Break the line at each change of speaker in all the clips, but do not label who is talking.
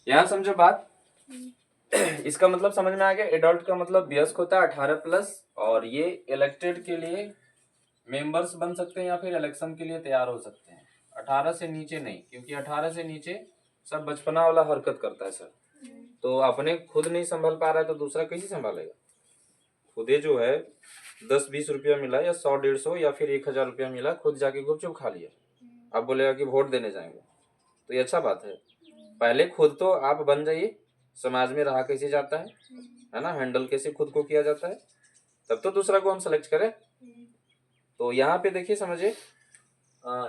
यहाँ समझो बात। इसका मतलब समझ में आ गया। एडल्ट का मतलब वयस्क होता है 18+, और ये इलेक्टेड के लिए मेंबर्स बन सकते हैं या फिर इलेक्शन के लिए तैयार हो सकते हैं। 18 से नीचे नहीं, क्योंकि 18 से नीचे सब बचपना वाला हरकत करता है सर। तो अपने खुद नहीं संभल पा रहा है तो दूसरा कैसे संभालेगा। खुदे जो है 10-20 रुपया मिला या 100-150 या फिर 1000 रुपया मिला, खुद जाके गुपचुप खा लिया, अब बोलेगा कि वोट देने जाएंगे, तो ये अच्छा बात है। पहले खुद तो आप बन जाइए, समाज में रहा कैसे जाता है ना, हैंडल कैसे खुद को किया जाता है, तब तो दूसरा को हम सेलेक्ट करें। तो यहाँ पे देखिए समझिए,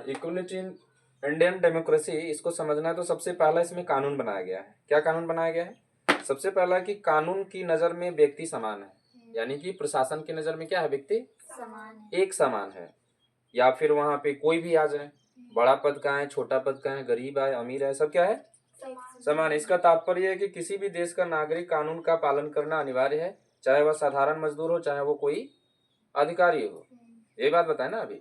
इक्वलिटी इन इंडियन डेमोक्रेसी, इसको समझना है तो सबसे पहला इसमें कानून बनाया गया है। क्या कानून बनाया गया है? सबसे पहला कि कानून की नजर में व्यक्ति समान है, यानी कि प्रशासन की नजर में क्या है, व्यक्ति
समान
एक समान है। या फिर वहां पे कोई भी आ जाए, बड़ा पद का है, छोटा पद का है, गरीब है, अमीर है, सब क्या है, समान। इसका तात्पर्य है कि किसी भी देश का नागरिक कानून का पालन करना अनिवार्य है, चाहे वह साधारण मजदूर हो, चाहे वो कोई अधिकारी हो। ये बात बताए ना अभी,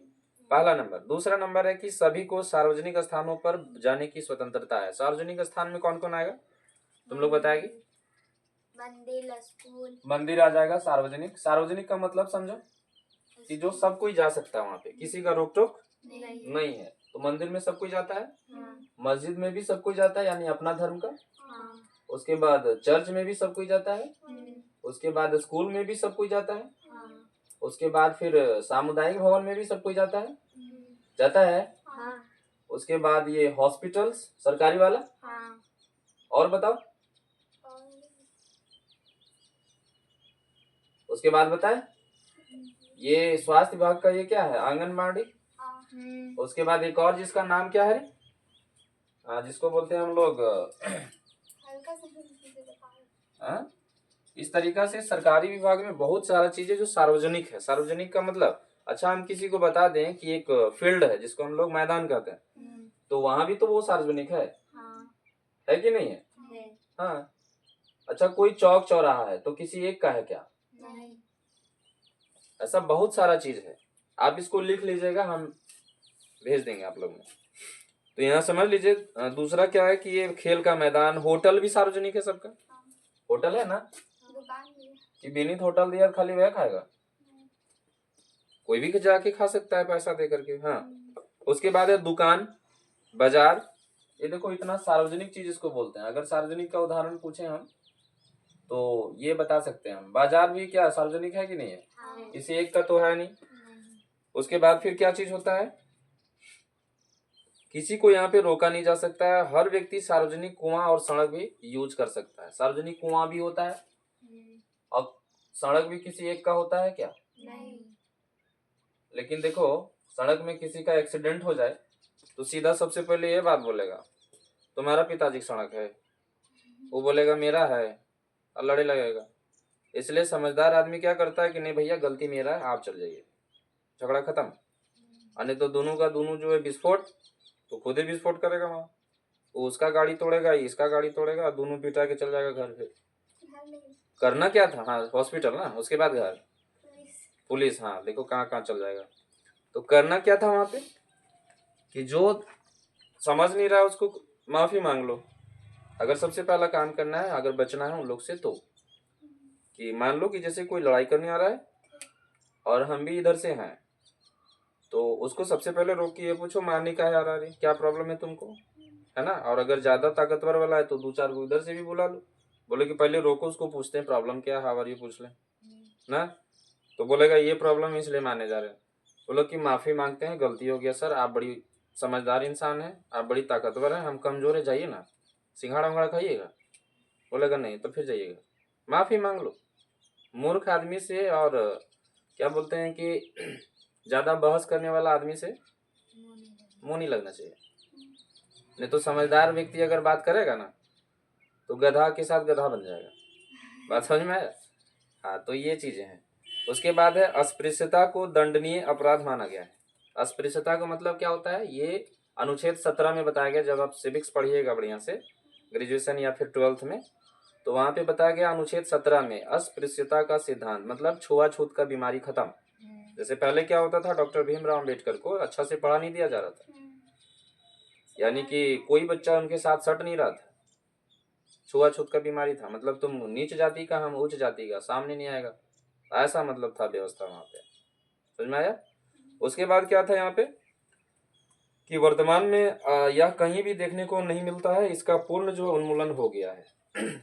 पहला नंबर। दूसरा नंबर है कि सभी को सार्वजनिक स्थानों पर जाने की स्वतंत्रता है। सार्वजनिक स्थान में कौन कौन आएगा, तुम लोग बताएगी?
मंदिर, स्कूल।
मंदिर आ जाएगा सार्वजनिक। सार्वजनिक का मतलब समझो कि जो सब कोई जा सकता है, वहां पे किसी का रोक टोक नहीं है। तो मंदिर में सब कोई जाता है, मस्जिद में भी सब कोई जाता है, यानी अपना धर्म का। उसके बाद चर्च में भी सब कोई जाता है, उसके बाद स्कूल में भी सब कोई जाता है, उसके बाद फिर सामुदायिक भवन में भी सब कोई जाता है, जाता है। उसके बाद ये हॉस्पिटल्स सरकारी वाला, और बताओ, उसके बाद बताए ये स्वास्थ्य विभाग का ये क्या है, आंगनबाड़ी। उसके बाद एक और जिसका नाम क्या है, जिसको बोलते हैं हम लोग इस तरीका से सरकारी विभाग में बहुत सारा चीजें जो सार्वजनिक है। सार्वजनिक का मतलब, अच्छा हम किसी को बता दें कि एक फील्ड है जिसको हम लोग मैदान कहते हैं, तो वहां भी तो वो सार्वजनिक है कि नहीं है? हाँ। अच्छा कोई चौक चौराहा है तो किसी एक का है क्या?
नहीं।
ऐसा बहुत सारा चीज है, आप इसको लिख लीजिएगा, हम भेज देंगे आप लोग में। तो यहाँ समझ लीजिए। दूसरा क्या है कि ये खेल का मैदान, होटल भी सार्वजनिक है सबका। होटल है ना, कि विनीत होटल दिया खाली वह खाएगा, कोई भी जाके खा सकता है पैसा दे करके। हाँ। उसके बाद है दुकान, बाजार। ये देखो इतना सार्वजनिक चीज इसको बोलते हैं। अगर सार्वजनिक का उदाहरण पूछे हम तो ये बता सकते हैं हम, बाजार भी क्या सार्वजनिक है कि नहीं है? किसी एक का तो है नहीं। उसके बाद फिर क्या चीज होता है, किसी को यहाँ पे रोका नहीं जा सकता है। हर व्यक्ति सार्वजनिक कुआं और सड़क भी यूज कर सकता है। सार्वजनिक कुआं भी होता है और सड़क भी किसी एक का होता है क्या?
नहीं।
लेकिन देखो, सड़क में किसी का एक्सीडेंट हो जाए तो सीधा सबसे पहले ये बात बोलेगा, तुम्हारा पिताजी की सड़क है, वो बोलेगा मेरा है, और लड़े लगेगा। इसलिए समझदार आदमी क्या करता है कि नहीं भैया गलती मेरा है, आप चल जाइए, झगड़ा खत्म। अन्य तो दोनों का दोनों जो है विस्फोट, तो खुद ही विस्फोट करेगा वहां, वो उसका गाड़ी तोड़ेगा, इसका गाड़ी तोड़ेगा, दोनों पिटा के चल जाएगा घर पे। करना क्या था, हाँ हॉस्पिटल ना, उसके बाद घर, पुलिस। हाँ देखो कहाँ कहाँ चल जाएगा। तो करना क्या था वहां पे कि जो समझ नहीं रहा उसको माफी मांग लो। अगर सबसे पहला काम करना है, अगर बचना है उन लोग से, तो कि मान लो कि जैसे कोई लड़ाई करने आ रहा है और हम भी इधर से हैं, तो उसको सबसे पहले रोक के ये पूछो मारने का है आ रहा है, क्या प्रॉब्लम है तुमको, है ना। और अगर ज्यादा ताकतवर वाला है तो 2-4 को इधर से भी बुला लो, बोले कि पहले रोको उसको, पूछते हैं प्रॉब्लम क्या है, हाउ आर यू पूछ ले ना। तो बोलेगा ये प्रॉब्लम है इसलिए मारने जा रहे हैं। बोलो कि माफी मांगते हैं, गलती हो गया सर, आप बड़ी समझदार इंसान है, आप बड़ी ताकतवर हैं, हम कमजोर है, जाइए ना, सिंघाड़ा उंघाड़ा खाइएगा। बोलेगा नहीं तो फिर जाइएगा, माफी मांग लो। मूर्ख आदमी से और क्या बोलते हैं कि ज्यादा बहस करने वाला आदमी से मुंह नहीं लगना चाहिए। नहीं तो समझदार व्यक्ति अगर बात करेगा ना तो गधा के साथ गधा बन जाएगा। बात समझ में आया? हाँ तो ये चीजें हैं। उसके बाद है अस्पृश्यता को दंडनीय अपराध माना गया है। अस्पृश्यता का मतलब क्या होता है, ये अनुच्छेद 17 में बताया गया। जब आप सिविक्स पढ़िएगा बढ़िया से, ग्रेजुएशन या फिर 12th में, तो वहां पे बताया गया अनुच्छेद 17 में अस्पृश्यता का सिद्धांत मतलब छुआछूत का बीमारी खत्म। जैसे पहले क्या होता था, डॉक्टर भीमराव अम्बेडकर को अच्छा से पढ़ा नहीं दिया जा रहा था, यानी कि कोई बच्चा उनके साथ सट नहीं रहा था, छुआछूत का बीमारी था, मतलब तुम नीच जाति का, हम उच्च जाति का, सामने नहीं आएगा, ऐसा मतलब था व्यवस्था वहां पे। समझ में आया? उसके बाद क्या था यहाँ पे कि वर्तमान में यह कहीं भी देखने को नहीं मिलता है, इसका पूर्ण जो उन्मूलन हो गया है।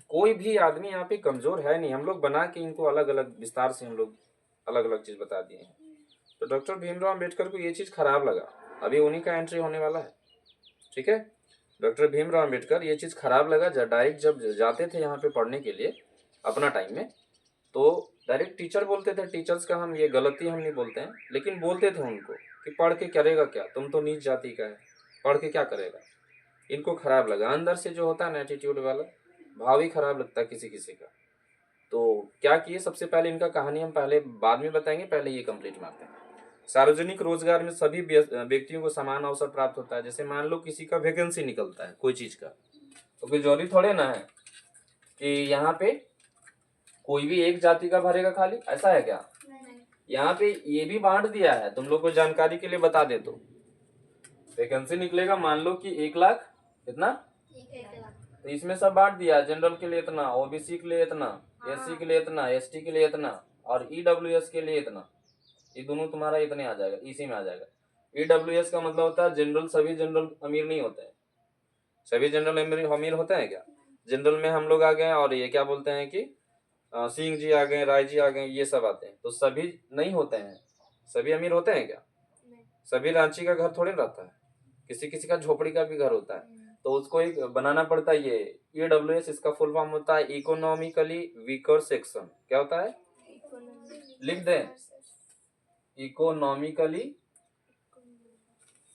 कोई भी आदमी यहाँ पे कमजोर है नहीं, हम लोग बना के इनको अलग अलग विस्तार से हम लोग अलग अलग चीज बता दिए हैं। तो डॉक्टर भीमराव अंबेडकर को ये चीज खराब लगा, अभी उन्हीं का एंट्री होने वाला है, ठीक है। डॉक्टर भीमराव अंबेडकर ये चीज खराब लगा, डायरेक्ट जब जाते थे यहाँ पे पढ़ने के लिए अपना टाइम में, तो डायरेक्ट टीचर बोलते थे, टीचर्स का हम ये गलती हम नहीं बोलते हैं, लेकिन बोलते थे उनको कि पढ़ के करेगा क्या, तुम तो नीच जाति का है, पढ़ के क्या करेगा। इनको खराब लगा, अंदर से जो होता है ना एटीट्यूड वाला भाव ही खराब लगता है किसी किसी का। तो क्या किए, सबसे पहले इनका कहानी हम पहले बाद में बताएंगे, पहले ये कंप्लीट मारते हैं। सार्वजनिक रोजगार में सभी व्यक्तियों को समान अवसर प्राप्त होता है। जैसे मान लो किसी का वैकेंसी निकलता है कोई चीज का, तो कोई जरूरी थोड़े ना है कि यहाँ पे कोई भी एक जाति का भरेगा खाली, ऐसा है क्या? यहाँ पे ये भी बांट दिया है, तुम लोग को जानकारी के लिए बता दे, तो वैकेंसी निकलेगा, मान लो कि 1 लाख, कितना,
1 लाख।
तो इसमें सब बांट दिया, जनरल के लिए इतना, ओबीसी के लिए इतना, एससी के लिए इतना, एसटी के लिए इतना, और ईडब्ल्यूएस के लिए इतना। ये दोनों तुम्हारा इतने आ जाएगा, इसी में आ जाएगा। ईडब्ल्यूएस का मतलब होता है जनरल, सभी जनरल अमीर नहीं होते हैं, सभी जनरल अमीर होते हैं क्या? जनरल में हम लोग आ गए, और ये क्या बोलते हैं कि सिंह जी आ गए, राय जी आ गए, ये सब आते हैं, तो सभी नहीं होते हैं, सभी अमीर होते हैं क्या? सभी रांची का घर थोड़े रहता है, किसी किसी का झोपड़ी का भी घर होता है, तो उसको एक बनाना पड़ता है। ये ईडब्ल्यूएस, इसका फुल फॉर्म होता है इकोनॉमिकली वीकर सेक्शन। क्या होता है, लिख दें, इकोनॉमिकली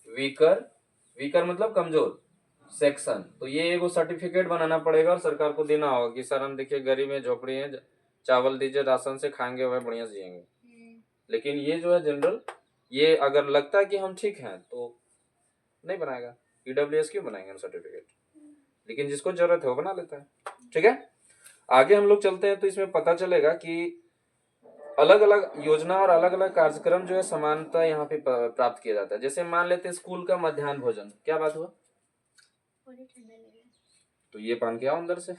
वीकर, वीकर मतलब कमजोर, सेक्शन। तो ये एगो सर्टिफिकेट बनाना पड़ेगा और सरकार को देना होगा कि सर हम देखिए गरीब है, झोपड़ी है, चावल दीजिए, राशन से खाएंगे, वह बढ़िया से जिएंगे। लेकिन ये जो है जनरल, ये अगर लगता है कि हम ठीक हैं तो नहीं बनाएगा, ईडब्ल्यूएस क्यों बनाएंगे हम सर्टिफिकेट, लेकिन जिसको जरूरत है वो बना लेता है, ठीक है। आगे हम लोग चलते हैं, तो इसमें पता चलेगा कि अलग अलग योजना और अलग अलग कार्यक्रम जो है समानता यहाँ पे प्राप्त किया जाता है। जैसे मान लेते हैं स्कूल का मध्याह्न भोजन, क्या बात हुआ, तो ये पान के आओ अंदर से,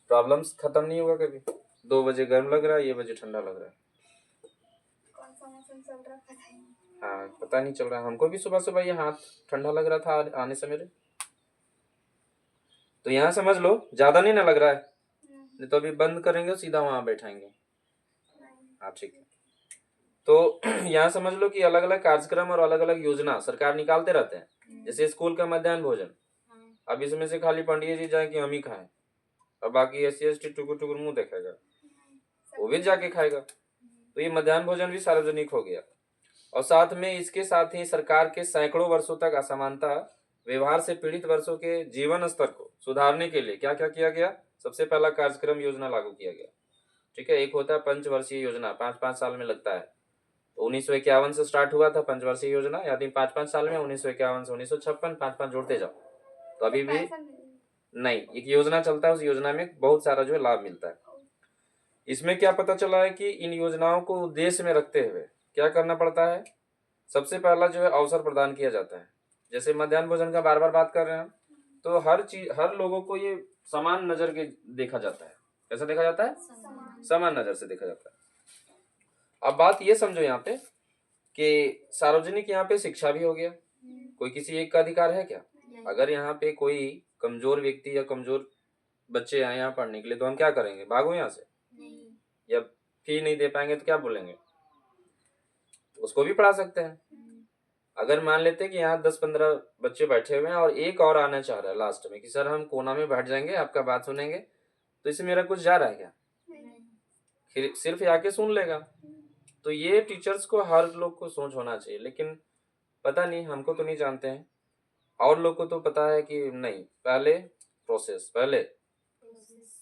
प्रॉब्लम्स खत्म नहीं होगा कभी। 2 बजे गर्म लग रहा है, ये बजे ठंडा लग रहा है,
कौन सा मौसम चल रहा पता ही नहीं।
हाँ पता नहीं चल रहा, हमको भी सुबह सुबह ये हाथ ठंडा लग रहा था आने से मेरे। तो यहाँ समझ लो ज्यादा नहीं ना लग रहा है, नहीं तो अभी बंद करेंगे सीधा वहां बैठाएंगे, हाँ ठीक है। तो यहाँ समझ लो कि अलग अलग कार्यक्रम और अलग अलग योजना सरकार निकालते रहते हैं। जैसे स्कूल का मध्याह्न भोजन, अब इसमें से खाली पंडित जी जाए कि हम ही खाएं, और बाकी SC ST टुकुर टुकुर मुंह देखेगा, वो भी जाके खाएगा। तो ये मध्याह्न भोजन भी सार्वजनिक हो गया। और साथ में इसके साथ ही सरकार के सैकड़ों वर्षों तक असमानता व्यवहार से पीड़ित वर्षों के जीवन स्तर को सुधारने के लिए क्या क्या किया गया। सबसे पहला कार्यक्रम योजना लागू किया गया, ठीक है। एक होता है पंचवर्षीय योजना, 5-5 साल में लगता है। तो 1951 से स्टार्ट हुआ था पंचवर्षीय योजना, यानी 5-5 साल में, 1951 से 1956, 5-5 जोड़ते जाओ, तो अभी भी नहीं, एक योजना चलता है, उस योजना में बहुत सारा जो है लाभ मिलता है। इसमें क्या पता चला है कि इन योजनाओं को उद्देश्य में रखते हुए क्या करना पड़ता है। सबसे पहला जो है अवसर प्रदान किया जाता है। जैसे मध्याह्न भोजन का बार बार बात कर रहे हैं, तो हर चीज, हर लोगों को ये समान नजर के देखा जाता है। कैसा देखा जाता है, समान नजर से देखा जाता है। अब बात ये समझो यहाँ पे कि सार्वजनिक यहाँ पे शिक्षा भी हो गया। कोई किसी एक का अधिकार है क्या? अगर यहाँ पे कोई कमजोर व्यक्ति या कमजोर बच्चे आए यहाँ पढ़ने के लिए, तो हम क्या करेंगे, भागो यहाँ से, या फी नहीं दे पाएंगे तो क्या बोलेंगे, उसको भी पढ़ा सकते हैं। अगर मान लेते हैं कि यहाँ 10-15 बच्चे बैठे हुए हैं और एक और आना चाह रहा है लास्ट में कि सर हम कोना में बैठ जाएंगे, आपका बात सुनेंगे, तो इससे मेरा कुछ जा रहा है क्या? सिर्फ आके सुन लेगा। तो ये टीचर्स को, हर लोग को सोच होना चाहिए, लेकिन पता नहीं, हमको तो नहीं जानते हैं, और लोग को तो पता है कि नहीं, पहले प्रोसेस पहले।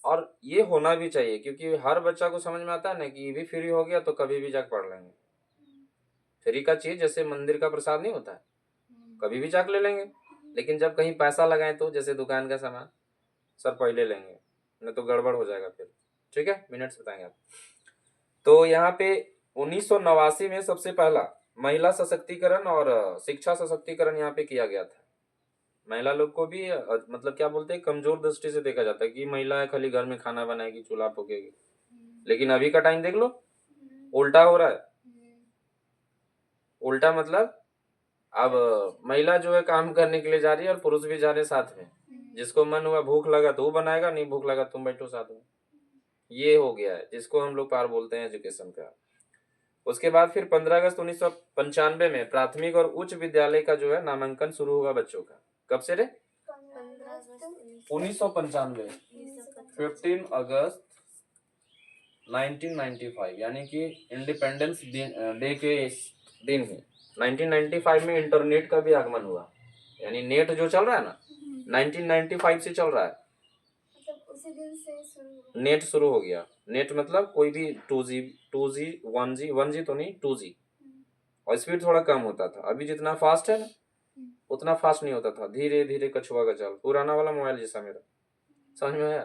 और ये होना भी चाहिए, क्योंकि हर बच्चा को समझ में आता है ना कि ये भी फ्री हो गया तो कभी भी जाकर पढ़ लेंगे। फ्री का चीज जैसे मंदिर का प्रसाद नहीं होता है, कभी भी जाकर ले लेंगे। लेकिन जब कहीं पैसा लगाए तो, जैसे दुकान का सामान, सर पहले लेंगे, नहीं तो गड़बड़ हो जाएगा फिर, ठीक है, मिनट्स बताएंगे आप। तो यहाँ पे 1989 में सबसे पहला महिला सशक्तिकरण और शिक्षा सशक्तिकरण यहाँ पे किया गया था। महिला लोग को भी मतलब क्या बोलते हैं, कमजोर दृष्टि से देखा जाता है कि महिला है खाली घर में खाना बनाएगी, चूल्हा फूकेगी। लेकिन अभी का टाइम देख लो, उल्टा हो रहा है। उल्टा मतलब अब महिला जो है काम करने के लिए जा रही है और पुरुष भी जा रहे हैं साथ में। जिसको मन हुआ भूख लगा तो वो बनाएगा, नहीं भूख लगा तुम बैठो साथ में। ये हो गया है जिसको हम लोग पार बोलते हैं एजुकेशन का। उसके बाद फिर 15 अगस्त 1995 में प्राथमिक और उच्च विद्यालय का जो है नामांकन शुरू हुआ बच्चों का। कब से रे? 1995, 15 अगस्त 1995, यानी कि इंडिपेंडेंस डे के दिन ही 1995 में इंटरनेट का भी आगमन हुआ। यानी नेट जो चल रहा है ना 1995 से चल रहा है।
मतलब उसी दिन से शुरू
नेट शुरू हो गया। नेट मतलब कोई भी 2G 1G तो नहीं 2G, और स्पीड थोड़ा कम होता था। अभी जितना फास्ट है ना उतना फास्ट नहीं होता था, धीरे धीरे कछुआ का चाल, पुराना वाला मोबाइल जैसा मेरा। समझ में आया?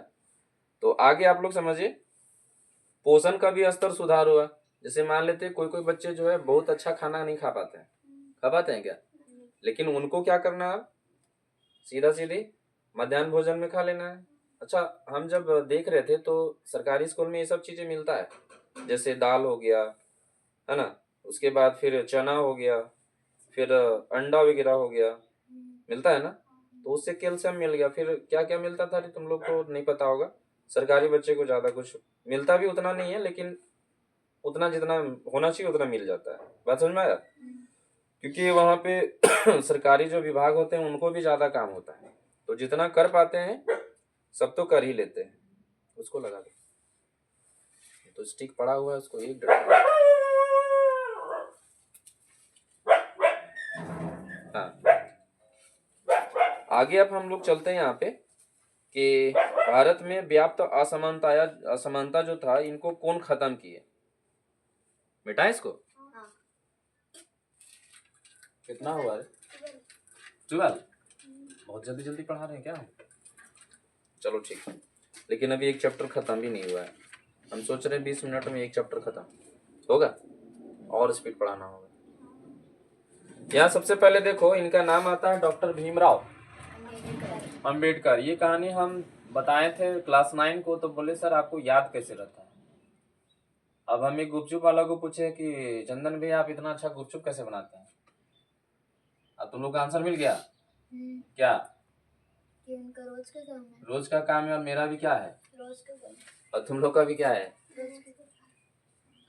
तो आगे आप लोग समझिए, पोषण का भी स्तर सुधार हुआ। जैसे मान लेते कोई कोई बच्चे जो है बहुत अच्छा खाना नहीं खा पाते हैं। खा पाते हैं क्या? लेकिन उनको क्या करना है, सीधा सीधी मध्याह्न भोजन में खा लेना है। अच्छा, हम जब देख रहे थे तो सरकारी स्कूल में ये सब चीजें मिलता है, जैसे दाल हो गया है ना, उसके बाद फिर चना हो गया, फिर अंडा वगैरह हो गया, मिलता है ना। तो उससे कैल्शियम मिल गया। फिर क्या क्या मिलता था तुम लोग को नहीं पता होगा। सरकारी बच्चे को ज्यादा कुछ मिलता भी उतना नहीं है, लेकिन उतना जितना होना चाहिए उतना मिल जाता है। बात समझ में आया? क्योंकि वहाँ पे सरकारी जो विभाग होते हैं उनको भी ज्यादा काम होता है, तो जितना कर पाते हैं सब तो कर ही लेते हैं। उसको लगा दो, तो स्टिक पड़ा हुआ है, उसको एक डंडा। हाँ, आगे अब हम लोग चलते हैं यहाँ पे कि भारत में व्याप्त असमानता जो था इनको कौन खत्म किए? मिटाए इसको? कितना हुआ है? 12। बहुत जल्दी जल्दी पढ़ा रहे हैं क्या? चलो ठीक है, लेकिन अभी एक चैप्टर खत्म भी नहीं हुआ है। हम सोच रहे हैं 20 मिनट में एक चैप्टर खत्म होगा, और स्पीड पढ़ाना होगा। यहाँ सबसे पहले देखो, इनका नाम आता है डॉक्टर भीमराव अंबेडकर। ये कहानी हम बताए थे क्लास 9 को, तो बोले सर आपको याद कैसे रहता है। अब हम एक गुपचुप वाला को पूछे कि चंदन भैया आप इतना अच्छा गुपचुप कैसे बनाते हैं। अब तुम लोग का आंसर मिल गया क्या?
कि उनका रोज का काम है।
रोज का काम है, और मेरा भी क्या है?
रोज का काम।
और तुम लोग का भी क्या है?
रोज का काम।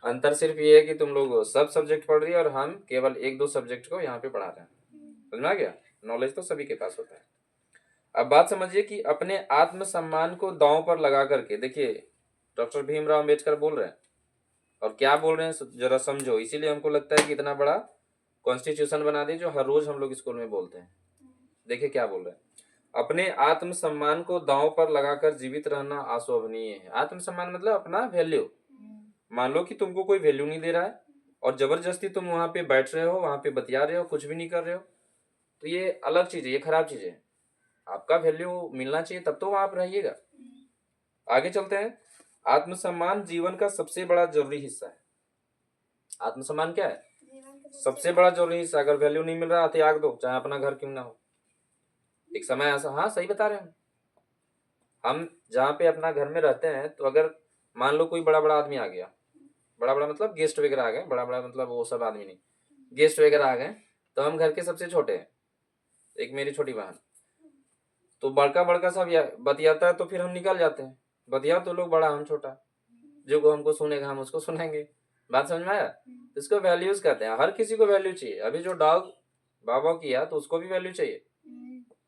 अंतर सिर्फ ये है कि तुम लोग सब सब्जेक्ट पढ़ रही है और हम केवल 1-2 सब्जेक्ट को यहाँ पे पढ़ा रहे हैं। समझ में आ गया? नॉलेज तो सभी के पास होता है। अब बात समझिए कि अपने आत्मसम्मान को दांव पर लगा करके, देखिए डॉक्टर भीमराव अम्बेडकर बोल रहे हैं, और क्या बोल रहे हैं जरा समझो। इसीलिए हमको लगता है कि इतना बड़ा कॉन्स्टिट्यूशन बना दी जो हर रोज हम लोग स्कूल में बोलते हैं। देखिए क्या बोल रहे हैं, अपने आत्मसम्मान को दांव पर लगाकर जीवित रहना अशोभनीय है। आत्मसम्मान मतलब अपना वैल्यू। मान लो कि तुमको कोई वैल्यू नहीं दे रहा है और जबरदस्ती तुम वहां पे बैठ रहे हो, वहां पे बतिया रहे हो, कुछ भी नहीं कर रहे हो, तो ये अलग चीज है, ये खराब चीज है। आपका वैल्यू मिलना चाहिए तब तो आप रहिएगा। आगे चलते हैं। आत्मसम्मान जीवन का सबसे बड़ा जरूरी हिस्सा है। आत्मसम्मान क्या है?
जीवन का
सबसे बड़ा जरूरी हिस्सा। अगर वैल्यू नहीं मिल रहा त्याग दो, चाहे अपना घर क्यों ना हो। एक समय ऐसा, हाँ सही बता रहे हैं हम जहाँ पे अपना घर में रहते हैं, तो अगर मान लो कोई बड़ा बड़ा आदमी आ गया, बड़ा बड़ा मतलब गेस्ट वगैरह आ गए, बड़ा बड़ा मतलब वो सब आदमी नहीं, गेस्ट वगैरह आ गए, तो हम घर के सबसे छोटे हैं, एक मेरी छोटी बहन, तो बड़का बड़का सब बतियाता है तो फिर हम निकल जाते हैं। बतिया तो लोग बड़ा, हम छोटा, जो को हमको सुनेगा हम उसको सुनेंगे। बात समझ में आया? इसको वैल्यूज कहते हैं। हर किसी को वैल्यू चाहिए। अभी जो डॉग बाबा किया तो उसको भी वैल्यू चाहिए,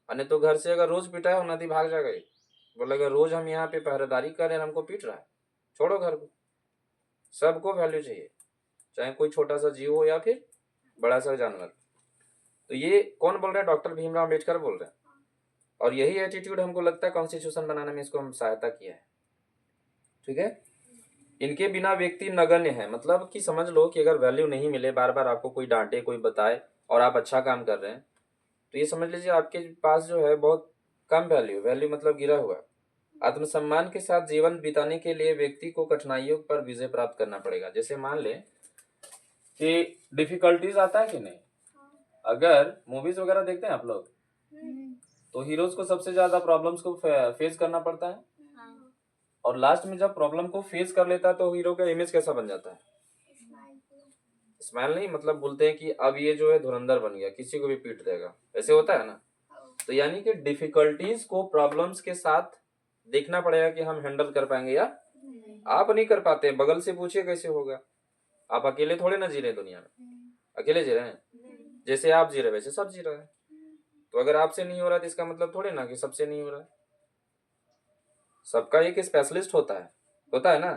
अन्य तो घर से अगर रोज पिटा है वो नदी भाग जाएगा। बोलेगा रोज हम यहाँ पे पहरेदारी कर रहे हैं, हमको पीट रहा है, छोड़ो घर को। सबको वैल्यू चाहिए, चाहे कोई छोटा सा जीव हो या फिर बड़ा सा जानवर। तो ये कौन बोल रहा है? डॉक्टर भीमराव अम्बेडकर बोल रहे हैं। और यही एटीट्यूड हमको लगता है कॉन्स्टिट्यूशन बनाने में इसको हम सहायता किया है। ठीक है, इनके बिना व्यक्ति नगण्य है। मतलब कि समझ लो कि अगर वैल्यू नहीं मिले, बार बार आपको कोई डांटे कोई बताए और आप अच्छा काम कर रहे हैं, तो ये समझ लीजिए आपके पास जो है बहुत कम वैल्यू, वैल्यू मतलब गिरा हुआ। आत्मसम्मान के साथ जीवन बिताने के लिए व्यक्ति को कठिनाइयों पर विजय प्राप्त करना पड़ेगा। जैसे मान ले कि डिफिकल्टीज आता है कि नहीं, अगर मूवीज वगैरह देखते हैं आप लोग, तो हीरोज को सबसे ज्यादा प्रॉब्लम्स को फेस करना पड़ता है,
हाँ।
और लास्ट में जब प्रॉब्लम को फेस कर लेता है तो हीरो का इमेज कैसा बन जाता है? स्माइल नहीं, मतलब बोलते हैं कि अब ये जो है धुरंधर बन गया, किसी को भी पीट देगा, ऐसे होता है ना। तो यानी कि डिफिकल्टीज को प्रॉब्लम्स के साथ देखना पड़ेगा कि हम हैंडल कर पाएंगे या आप नहीं कर पाते हैं। बगल से पूछिए कैसे होगा, आप अकेले थोड़े ना जी रहे दुनिया में, अकेले जी रहे हैं, जैसे आप जी रहे वैसे सब जी रहे हैं। तो अगर आपसे नहीं हो रहा तो इसका मतलब थोड़े ना कि सबसे नहीं हो रहा है, सबका एक स्पेशलिस्ट होता है ना।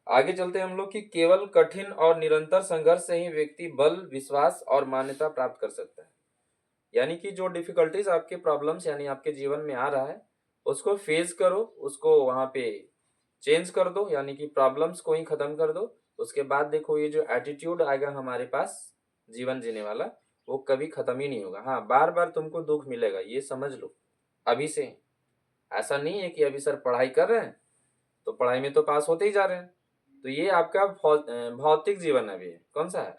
आगे चलते हम लोग कि केवल कठिन और निरंतर संघर्ष से ही व्यक्ति बल, विश्वास और मान्यता प्राप्त कर सकता है। यानी कि जो डिफिकल्टीज आपके प्रॉब्लम्स यानी आपके जीवन में आ रहा है उसको फेस करो, उसको वहां पे चेंज कर दो, यानी कि प्रॉब्लम्स को ही खत्म कर दो। उसके बाद देखो ये जो एटीट्यूड आएगा हमारे पास जीवन जीने वाला, वो कभी खत्म ही नहीं होगा। हाँ, बार बार तुमको दुख मिलेगा, ये समझ लो अभी से। ऐसा नहीं है कि अभी सर पढ़ाई कर रहे हैं तो पढ़ाई में तो पास होते ही जा रहे हैं, तो ये आपका भौतिक जीवन है। अभी कौन सा है?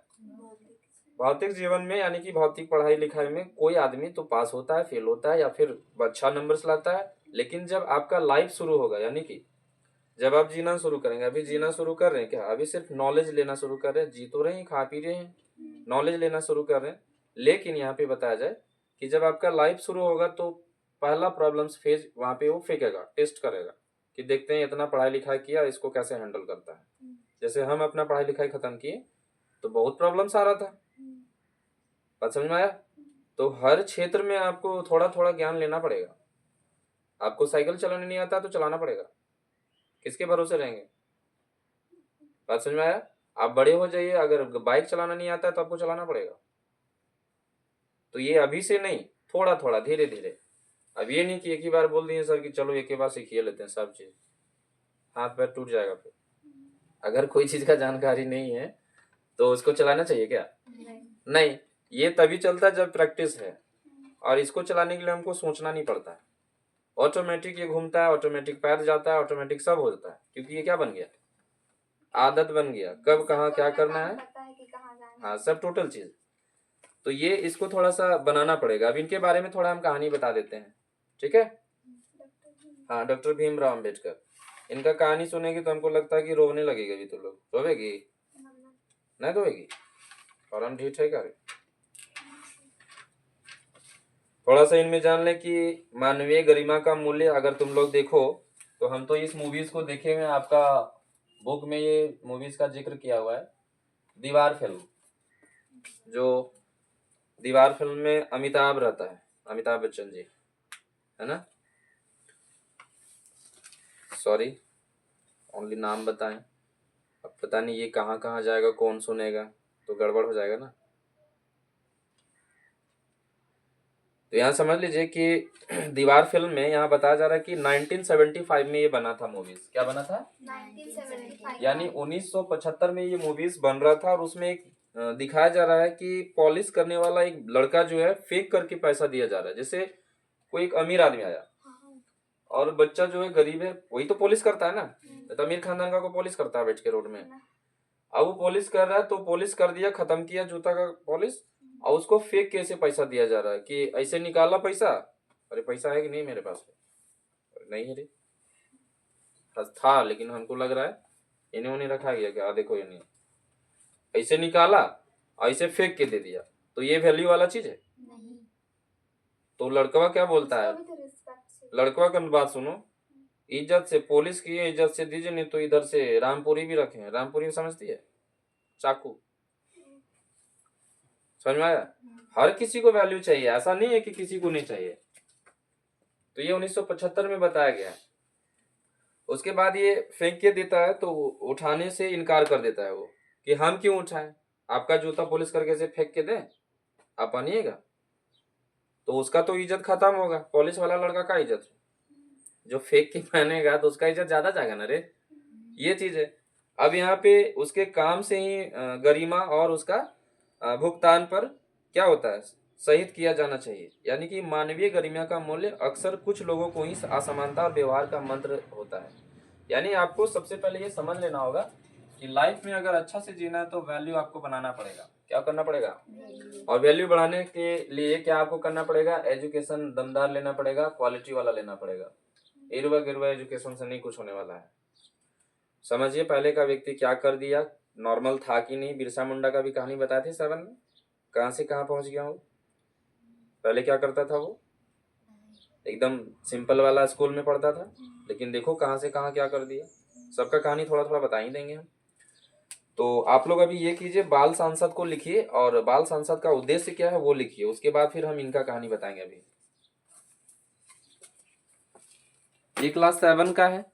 भौतिक जीवन में, यानी कि भौतिक पढ़ाई लिखाई में कोई आदमी तो पास होता है, फेल होता है या फिर अच्छा नंबर्स लाता है, लेकिन जब आपका लाइफ शुरू होगा, यानी कि जब आप जीना शुरू करेंगे, अभी जीना शुरू कर रहे हैं क्या? अभी सिर्फ नॉलेज लेना शुरू कर रहे हैं, जी तो रहे हैं, खा पी रहे हैं, नॉलेज लेना शुरू कर रहे हैं। लेकिन यहाँ पे बताया जाए कि जब आपका लाइफ शुरू होगा तो पहला प्रॉब्लम्स फेज वहां पे वो फेंकेगा, टेस्ट करेगा कि देखते हैं इतना पढ़ाई लिखाई किया, इसको कैसे हैंडल करता है। जैसे हम अपना पढ़ाई लिखाई खत्म किए तो बहुत प्रॉब्लम्स आ रहा था, बात समझ में आया? तो हर क्षेत्र में आपको थोड़ा थोड़ा ज्ञान लेना पड़ेगा। आपको साइकिल चलाने नहीं आता तो चलाना पड़ेगा, किसके भरोसे रहेंगे? बात समझ में आया? आप बड़े हो जाइए, अगर बाइक चलाना नहीं आता है तो आपको चलाना पड़ेगा। तो ये अभी से नहीं, थोड़ा थोड़ा धीरे धीरे। अब ये नहीं कि एक ही बार बोल दिए सर कि चलो एक ही बार सीखिए लेते हैं सब चीज, हाथ पैर टूट जाएगा फिर। अगर कोई चीज का जानकारी नहीं है तो उसको चलाना चाहिए क्या? नहीं, ये तभी चलता है जब प्रैक्टिस है, और इसको चलाने के लिए हमको सोचना नहीं पड़ता है। ऑटोमेटिक ये घूमता है, ऑटोमेटिक पैर जाता है, ऑटोमेटिक सब हो जाता है, क्योंकि ये क्या बन गया? आदत बन गया, कब कहाँ क्या करना है। हाँ, सब टोटल चीज। तो ये इसको थोड़ा सा बनाना पड़ेगा। अब इनके बारे में थोड़ा हम कहानी बता देते हैं, ठीक है? हाँ, डॉक्टर भीमराव अम्बेडकर, इनका कहानी सुनेगी तो हमको लगता है कि रोने लगेगी। अभी तो लोग रोवेगी नहीं, रोएगी और हम ठीक है करे। थोड़ा सा इनमें जान ले कि मानवीय गरिमा का मूल्य अगर तुम लोग देखो तो हम तो इस मूवीज को देखे हुए, आपका बुक में ये मूवीज का जिक्र किया हुआ है। दीवार फिल्म, जो दीवार फिल्म में अमिताभ रहता है, अमिताभ बच्चन जी, है ना? सॉरी, ओनली नाम बताएं। अब पता नहीं ये कहाँ कहाँ जाएगा, कौन सुनेगा, तो गड़बड़ हो जाएगा ना। तो यहाँ समझ लीजिए कि दीवार फिल्म में यहाँ बताया जा रहा है कि 1975 में ये बना था मूवीज। क्या बना था?
1975।
यानी 1975 में ये मूवीज बन रहा था, और उसमें एक दिखाया जा रहा है कि पॉलिश करने वाला एक लड़का जो है फेक करके पैसा दिया जा रहा है। जैसे कोई एक अमीर आदमी आया और बच्चा जो है गरीब है, वही तो पॉलिश करता है ना, तो अमीर खानदान का को पॉलिश करता है बैठ के रोड में। अब वो पॉलिश कर रहा है तो पॉलिश कर दिया, खत्म किया जूता का पॉलिश, और उसको फेक कैसे पैसा दिया जा रहा है कि ऐसे निकाला पैसा। अरे पैसा है कि नहीं मेरे पास? नहीं है रे, था लेकिन हमको लग रहा है इन्होंने रखा गया क्या, देखो ये नहीं, ऐसे निकाला ऐसे फेंक के दे दिया, तो ये वैल्यू वाला चीज है? तो लड़कवा क्या बोलता है, लड़कवा का बात सुनो, इज्जत से पॉलिश किए, इज्जत से दीजिए, नहीं तो इधर से रामपुरी भी रखे हैं। रामपुरी समझती है? चाकू, समझ में आया? हर किसी को वैल्यू चाहिए, ऐसा नहीं है कि किसी को नहीं चाहिए। तो ये 1975 में बताया गया है। उसके बाद ये फेंक के देता है तो उठाने से इनकार कर देता है वो, कि हम क्यों उठाएं, आपका जूता पॉलिश करके से फेंक के दें, आप आनिएगा। तो उसका तो इज्जत खत्म होगा, पॉलिश वाला लड़का का इज्जत, जो फेंक के पहनेगा तो उसका इज्जत ज्यादा जाएगा ना रे, ये चीज है। अब यहाँ पे उसके काम से ही गरिमा और उसका भुगतान पर क्या होता है, सहित किया जाना चाहिए। यानी कि मानवीय गरिमा का मूल्य अक्सर कुछ लोगों को ही असमानता और व्यवहार का मंत्र होता है। यानी आपको सबसे पहले ये समझ लेना होगा कि लाइफ में अगर अच्छा से जीना है तो वैल्यू आपको बनाना पड़ेगा। क्या करना पड़ेगा?
वैल्यू
और वैल्यू बढ़ाने के लिए क्या आपको करना पड़ेगा? एजुकेशन दमदार लेना पड़ेगा, क्वालिटी वाला लेना पड़ेगा। इरवा गिरवा एजुकेशन से नहीं कुछ होने वाला है। समझिए पहले का व्यक्ति क्या कर दिया, नॉर्मल था कि नहीं। बिरसा मुंडा का भी कहानी बताई थी 7 में, कहाँ से कहाँ पहुंच गया वो। पहले क्या करता था वो, एकदम सिंपल वाला स्कूल में पढ़ता था, लेकिन देखो कहाँ से कहाँ क्या कर दिया। सबका कहानी थोड़ा थोड़ा बता ही देंगे हम। तो आप लोग अभी ये कीजिए, बाल सांसद को लिखिए और बाल सांसद का उद्देश्य क्या है वो लिखिए, उसके बाद फिर हम इनका कहानी बताएंगे। अभी ये क्लास 7 का है।